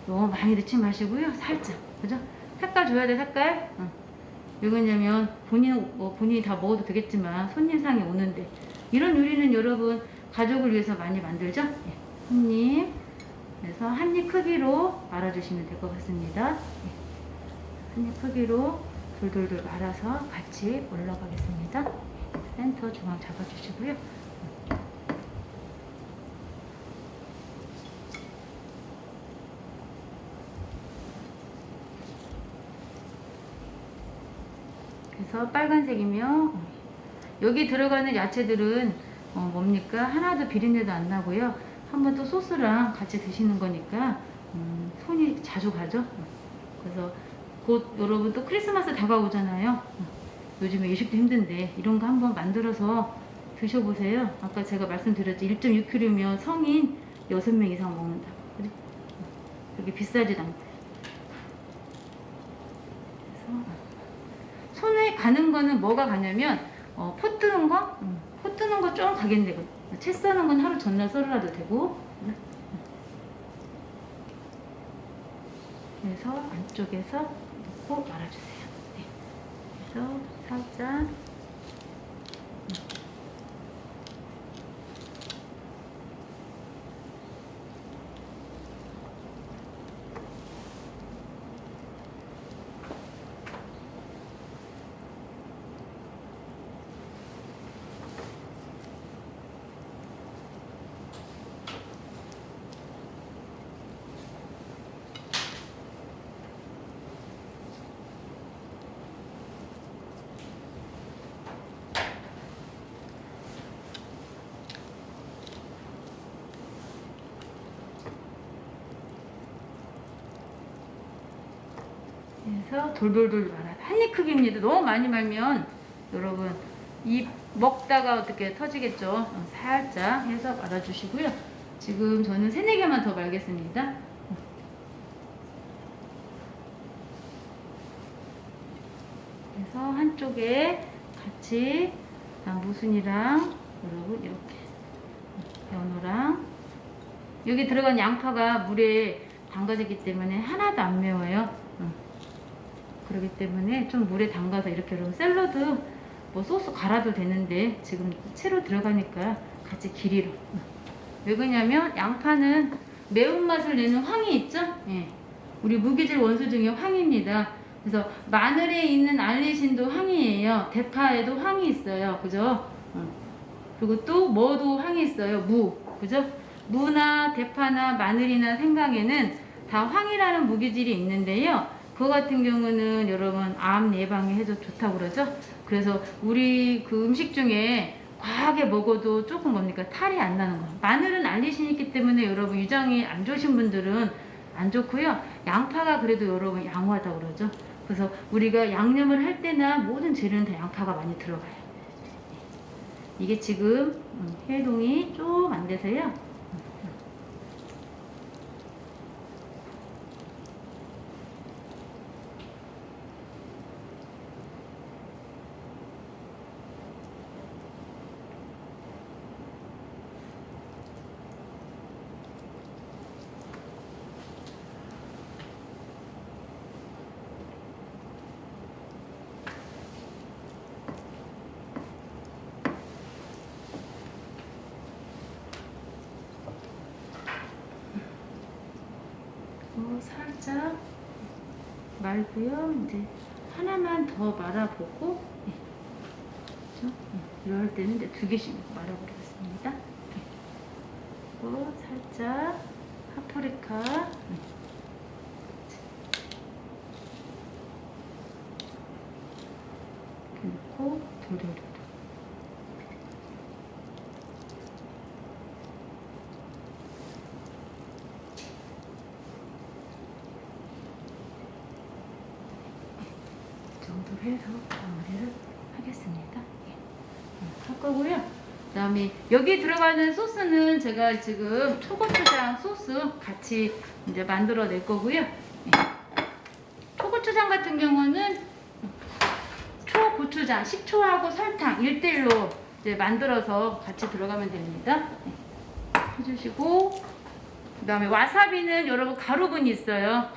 너무 많이 넣지 마시고요. 살짝, 그죠? 색깔 줘야 돼, 색깔. 왜 그러냐면 본인이 다 먹어도 되겠지만 손님상이 오는데 이런 요리는 여러분 가족을 위해서 많이 만들죠? 예. 손님. 그래서 한 입 크기로 말아주시면 될 것 같습니다. 예. 한 입 크기로 돌돌돌 말아서 같이 올라가겠습니다. 센터 중앙 잡아주시고요. 그래서 빨간색이며 여기 들어가는 야채들은 뭡니까? 하나도 비린내도 안 나고요. 한번 또 소스랑 같이 드시는 거니까 손이 자주 가죠. 그래서 곧 여러분 또 크리스마스 다가오잖아요. 요즘에 외식도 힘든데 이런 거 한번 만들어서 드셔보세요. 아까 제가 말씀드렸죠. 1.6kg면 성인 6명 이상 먹는다. 그래? 그렇게 비싸지도 않고. 손에 가는 거는 뭐가 가냐면 포 뜨는 거? 포 뜨는 거 좀 가겠네. 채 써는 건 하루 전날 썰어도 되고. 그래서 안쪽에서 넣고 말아주세요. 네. 그래서 살짝 그래서 돌돌돌 말아. 한 입 크기입니다. 너무 많이 말면 여러분 입 먹다가 어떻게 터지겠죠. 살짝 해서 말아주시고요. 지금 저는 3-4개만 더 말겠습니다. 그래서 한쪽에 같이 무순이랑 여러분 이렇게 연어랑 여기 들어간 양파가 물에 담가졌기 때문에 하나도 안 매워요. 그렇기 때문에 좀 물에 담가서 이렇게 여러분 샐러드 뭐 소스 갈아도 되는데 지금 채로 들어가니까 같이 길이로. 왜 그러냐면 양파는 매운맛을 내는 황이 있죠? 예. 우리 무기질 원소 중에 황입니다. 그래서 마늘에 있는 알리신도 황이에요. 대파에도 황이 있어요. 그죠? 그리고 또 뭐도 황이 있어요. 무. 그죠? 무나 대파나 마늘이나 생강에는 다 황이라는 무기질이 있는데요. 그거 같은 경우는 여러분 암 예방에 해도 좋다고 그러죠. 그래서 우리 그 음식 중에 과하게 먹어도 조금 뭡니까 탈이 안 나는 거. 마늘은 알리신이 있기 때문에 여러분 위장이 안 좋으신 분들은 안 좋고요. 양파가 그래도 여러분 양호하다고 그러죠. 그래서 우리가 양념을 할 때나 모든 재료는 다 양파가 많이 들어가요. 이게 지금 해동이 좀 안 돼서요. 살짝 말고요. 이제 하나만 더 말아보고 이럴 때는 이제 2개씩 말아보겠습니다. 그리고 살짝 파프리카 이렇게 넣고 돌돌돌. 정도로 해서 마무리를 하겠습니다. 할 거고요. 그 다음에 여기 들어가는 소스는 제가 지금 초고추장 소스 같이 이제 만들어 낼 거고요. 초고추장 같은 경우는 초고추장, 식초하고 설탕 1대1로 이제 만들어서 같이 들어가면 됩니다. 해주시고, 그 다음에 와사비는 여러분 가루분이 있어요.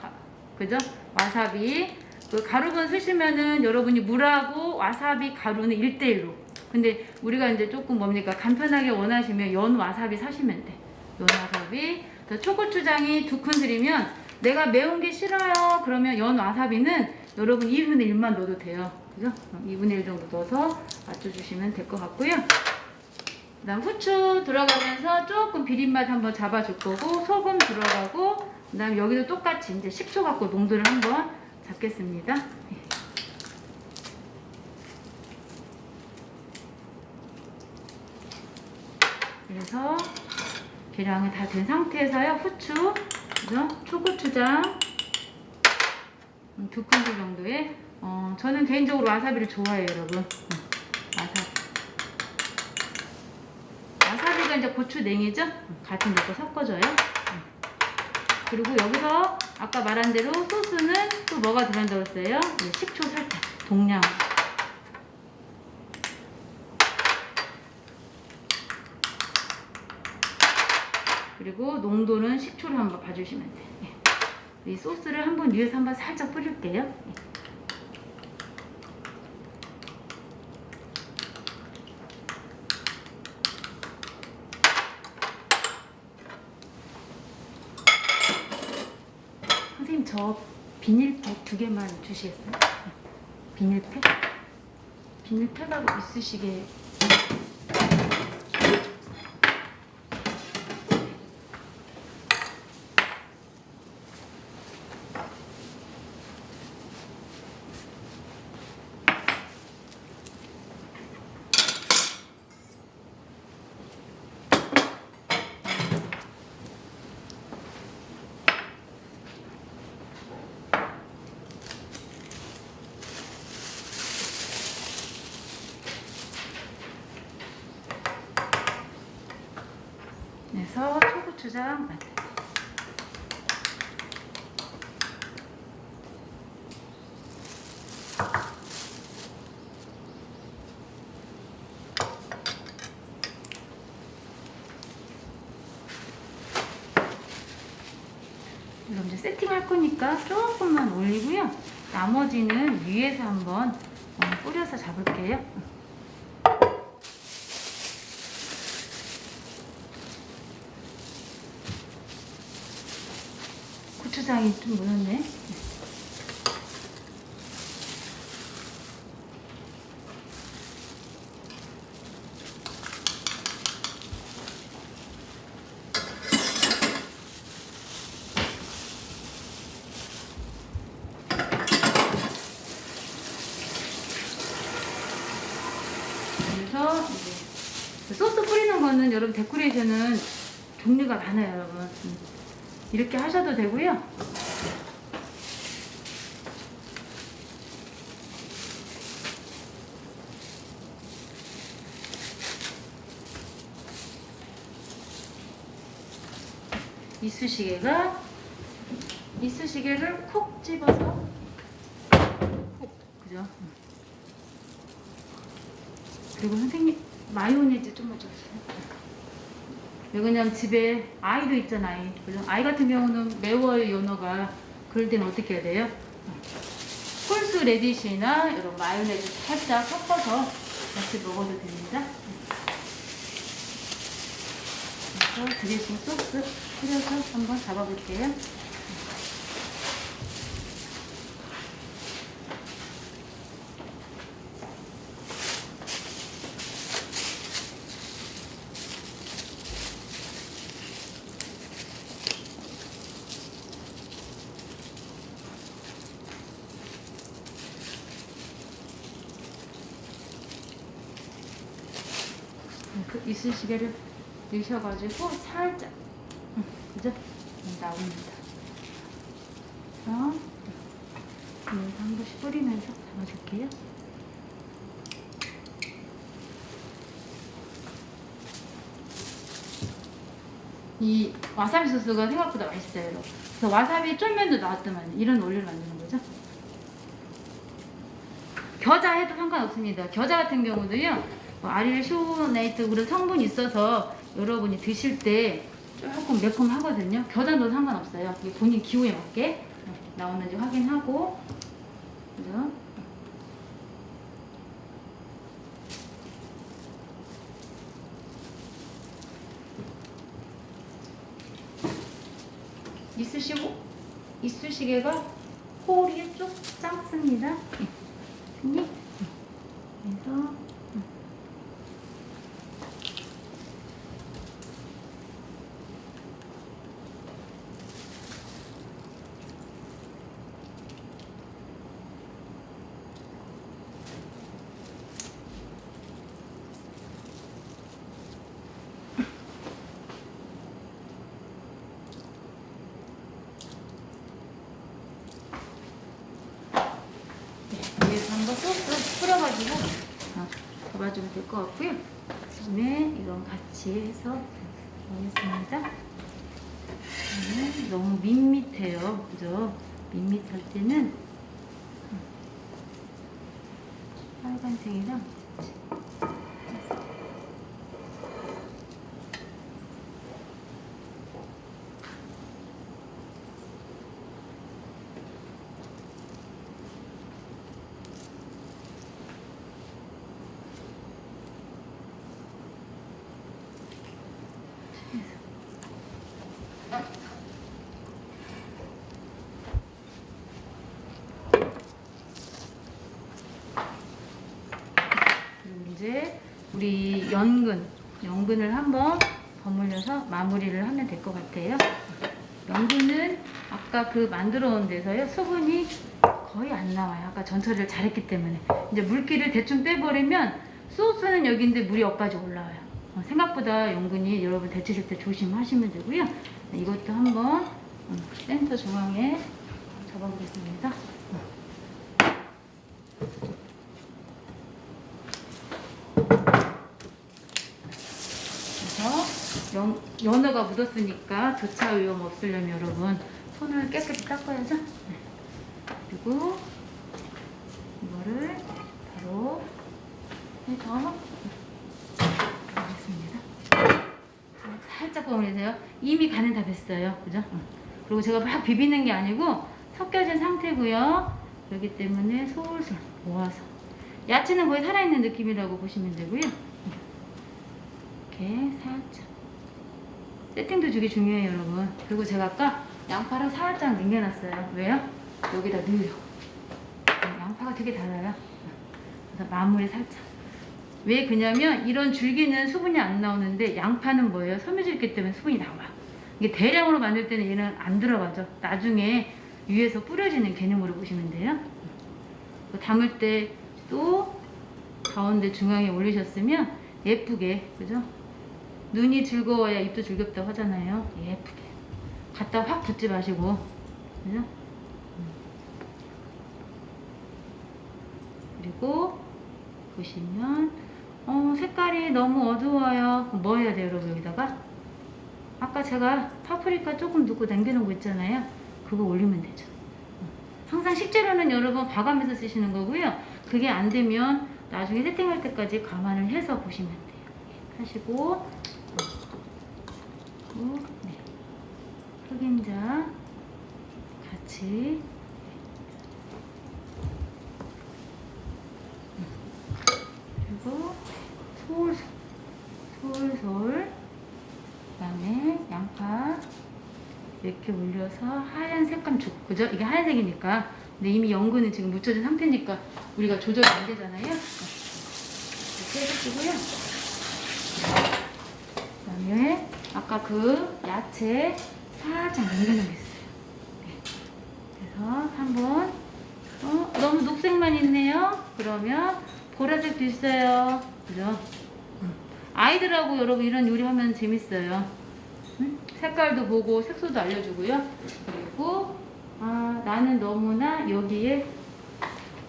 그죠? 와사비. 그 가루분 쓰시면은 여러분이 물하고 와사비 가루는 1대1로. 근데 우리가 이제 조금 뭡니까 간편하게 원하시면 연 와사비 사시면 돼. 연 와사비. 초고추장이 2큰술이면 내가 매운 게 싫어요. 그러면 연 와사비는 여러분 2분의 1만 넣어도 돼요. 그죠? 2분의 1 정도 넣어서 맞춰주시면 될 것 같고요. 그 다음 후추 들어가면서 조금 비린맛 한번 잡아줄 거고, 소금 들어가고, 그 다음 여기도 똑같이 이제 식초 갖고 농도를 한번 잡겠습니다. 그래서 계량이 다 된 상태에서요. 후추, 그죠? 초고추장 2큰술 정도의 저는 개인적으로 와사비를 좋아해요, 여러분. 와사비가 이제 고추 냉이죠? 같이 넣고 섞어줘요. 그리고 여기서 아까 말한 대로 소스는 또 뭐가 들어간다고 했어요? 식초, 설탕, 동량. 그리고 농도는 식초로 한번 봐주시면 돼요. 이 소스를 한번 위에서 한번 살짝 뿌릴게요. 선생님, 저 비닐팩 2개만 주시겠어요? 비닐팩? 비닐팩하고 있으시게. 그래서 초고추장 만들기. 이거 이제 세팅할 거니까 조금만 올리고요. 나머지는 위에서 한번 뿌려서 잡을게요. 고추장이 좀 묻었네. 그래서 이제 소스 뿌리는 거는 여러분 데코레이션은 종류가 많아요, 여러분. 이렇게 하셔도 되고요. 이쑤시개를 콕 집어서 그죠? 그리고 선생님 마요네즈 좀만 줘주세요. 이거 그냥 집에 아이도 있잖아요. 그죠? 아이 같은 경우는 매워요, 연어가. 그럴 때는 어떻게 해야 돼요? 홀수 레디쉬나 이런 마요네즈 살짝 섞어서 같이 먹어도 됩니다. 그래서 드레싱 소스 뿌려서 한번 잡아볼게요. 그 이쑤시개를 넣으셔가지고 살짝 그죠? 나옵니다. 그래서 한 번씩 뿌리면서 잡아줄게요. 이 와사비 소스가 생각보다 맛있어요. 그래서 와사비 쫄면도 나왔더만 이런 원리를 만드는 거죠. 겨자 해도 상관없습니다. 겨자 같은 경우도요. 아릴쇼네이트 그런 성분이 있어서 여러분이 드실 때 조금 매콤하거든요. 겨자 넣어도 상관없어요. 본인 기호에 맞게 나오는지 확인하고 그죠? 이쑤시개가 홀이 쭉 작습니다. 그래서 위에서 한번 소스 뿌려가지고 잡아주면 될 것 같고요. 그다음에 이건 같이 해서 넣겠습니다. 너무 밋밋해요, 그죠? 밋밋할 때는 빨간색이랑 이제 우리 연근을 한번 버무려서 마무리를 하면 될 것 같아요. 연근은 아까 그 만들어 온 데서요 수분이 거의 안 나와요. 아까 전처리를 잘했기 때문에 이제 물기를 대충 빼버리면 소스는 여기인데 물이 여기까지 올라와요. 생각보다 연근이 여러분 데치실 때 조심하시면 되고요. 이것도 한번 센터 중앙에 잡아보겠습니다. 그래서 연어가 묻었으니까 교차 위험 없으려면 여러분 손을 깨끗이 닦아야죠. 그리고 이거를 바로 해서 하겠습니다. 살짝 버무리세요. 이미 간은 다 뱄어요. 그죠? 그리고 제가 막 비비는 게 아니고 섞여진 상태고요. 그렇기 때문에 솔솔 모아서 야채는 거의 살아있는 느낌이라고 보시면 되고요. 이렇게 살짝 세팅도 되게 중요해요 여러분. 그리고 제가 아까 양파를 살짝 남겨놨어요. 왜요? 여기다 넣으려고. 양파가 되게 달아요. 그래서 마무리 살짝. 왜 그냐면 이런 줄기는 수분이 안 나오는데 양파는 뭐예요? 섬유질기 때문에 수분이 나와. 이게 대량으로 만들 때는 얘는 안 들어가죠. 나중에 위에서 뿌려지는 개념으로 보시면 돼요. 담을 때 또 가운데 중앙에 올리셨으면 예쁘게, 그죠? 눈이 즐거워야 입도 즐겁다고 하잖아요. 예쁘게 갖다 확 붓지 마시고, 그죠? 그리고 보시면 색깔이 너무 어두워요. 그럼 뭐 해야 돼요 여러분? 여기다가 아까 제가 파프리카 조금 넣고 남겨놓은 거 있잖아요. 그거 올리면 되죠. 항상 식재료는 여러분 봐가면서 쓰시는 거고요. 그게 안 되면 나중에 세팅할 때까지 감안을 해서 보시면 돼요. 하시고, 네. 흑임자 같이 그리고 솔솔 그다음에 양파 이렇게 올려서 하얀 색감 주고, 그죠? 이게 하얀색이니까. 근데 이미 연근은 지금 묻혀진 상태니까 우리가 조절이 안 되잖아요. 이렇게 해주시고요. 그다음에 아까 그 야채 살짝 남겨놓은 게 있어요. 네. 그래서 한번 너무 녹색만 있네요. 그러면 보라색도 있어요. 그죠? 아이들하고 여러분 이런 요리하면 재밌어요. 색깔도 보고 색소도 알려주고요. 그리고 나는 너무나 여기에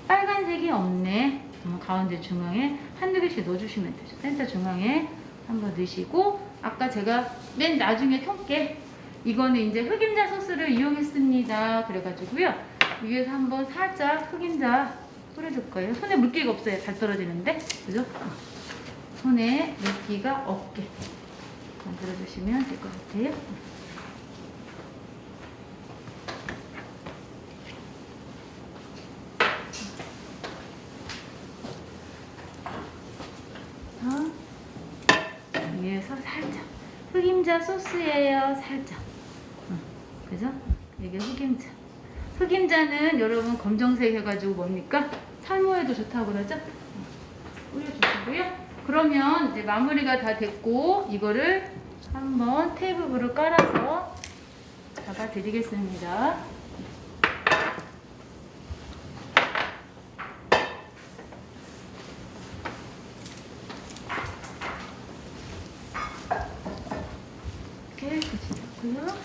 빨간색이 없네. 가운데 중앙에 한두 개씩 넣어주시면 되죠. 센터 중앙에 한번 넣으시고, 아까 제가 맨 나중에 통깨, 이거는 이제 흑임자 소스를 이용했습니다. 그래가지고요. 위에서 한번 살짝 흑임자 뿌려줄 거예요. 손에 물기가 없어요. 잘 떨어지는데. 그죠? 손에 물기가 없게 만들어주시면 될 것 같아요. 위에서 살짝 흑임자 소스예요. 살짝. 그죠? 이게 흑임자. 흑임자는 여러분 검정색 해가지고 뭡니까? 탈모에도 좋다고 그러죠? 뿌려주시고요. 그러면 이제 마무리가 다 됐고, 이거를 한번 테이블을 깔아서 잡아 드리겠습니다. 이렇게 붙이고요.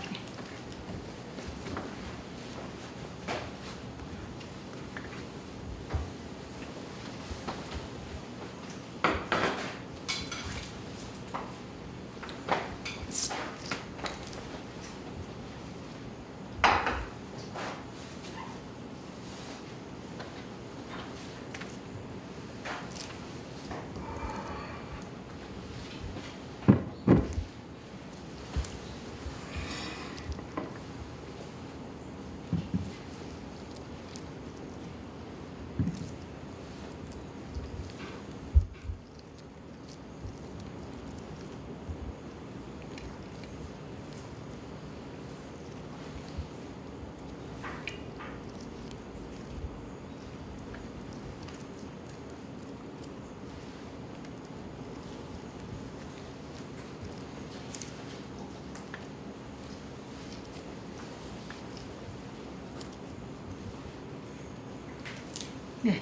네,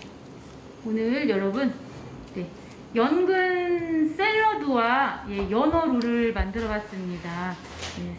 오늘 여러분 연근 샐러드와 연어룰을 만들어 봤습니다.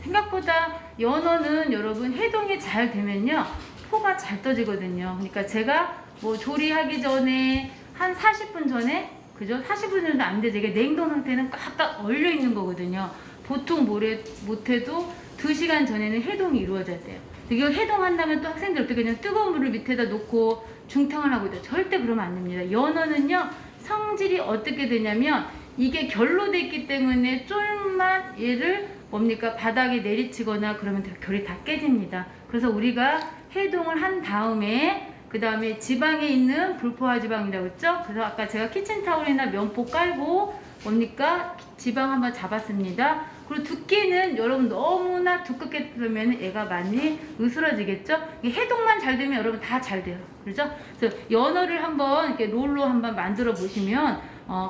생각보다 연어는 여러분 해동이 잘 되면요 포가 잘 떠지거든요. 그러니까 제가 뭐 조리하기 전에 한 40분 전에, 그죠? 40분 정도 안 되죠. 이게 냉동 상태는 꽉꽉 얼려 있는 거거든요. 보통 못해도 2시간 전에는 해동이 이루어져야 돼요. 이걸 해동한다면 또 학생들 어떻게 그냥 뜨거운 물을 밑에다 놓고 중탕을 하고 있다. 절대 그러면 안 됩니다. 연어는요 성질이 어떻게 되냐면 이게 결로 돼 있기 때문에 좀만 얘를 뭡니까 바닥에 내리치거나 그러면 결이 다 깨집니다. 그래서 우리가 해동을 한 다음에 그 다음에 지방에 있는 불포화 지방이라고 했죠. 그래서 아까 제가 키친타올이나 면포 깔고 뭡니까? 지방 한번 잡았습니다. 그리고 두께는 여러분 너무나 두껍게 두면 애가 많이 으스러지겠죠. 해동만 잘 되면 여러분 다 잘 돼요. 그렇죠? 그래서 연어를 한번 이렇게 롤로 한번 만들어 보시면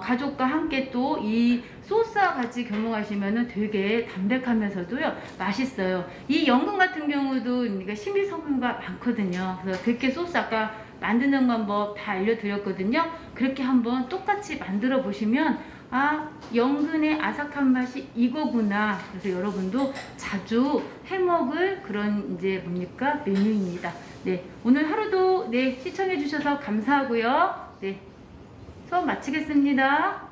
가족과 함께 또 이 소스와 같이 겸용하시면은 되게 담백하면서도요 맛있어요. 이 연근 같은 경우도 그러니까 식이섬유가 많거든요. 그래서 그렇게 소스 아까 만드는 방법 다 알려드렸거든요. 그렇게 한번 똑같이 만들어 보시면 아, 연근의 아삭한 맛이 이거구나. 그래서 여러분도 자주 해먹을 그런 이제 뭡니까 메뉴입니다. 네, 오늘 하루도 네 시청해 주셔서 감사하고요. 네, 수업 마치겠습니다.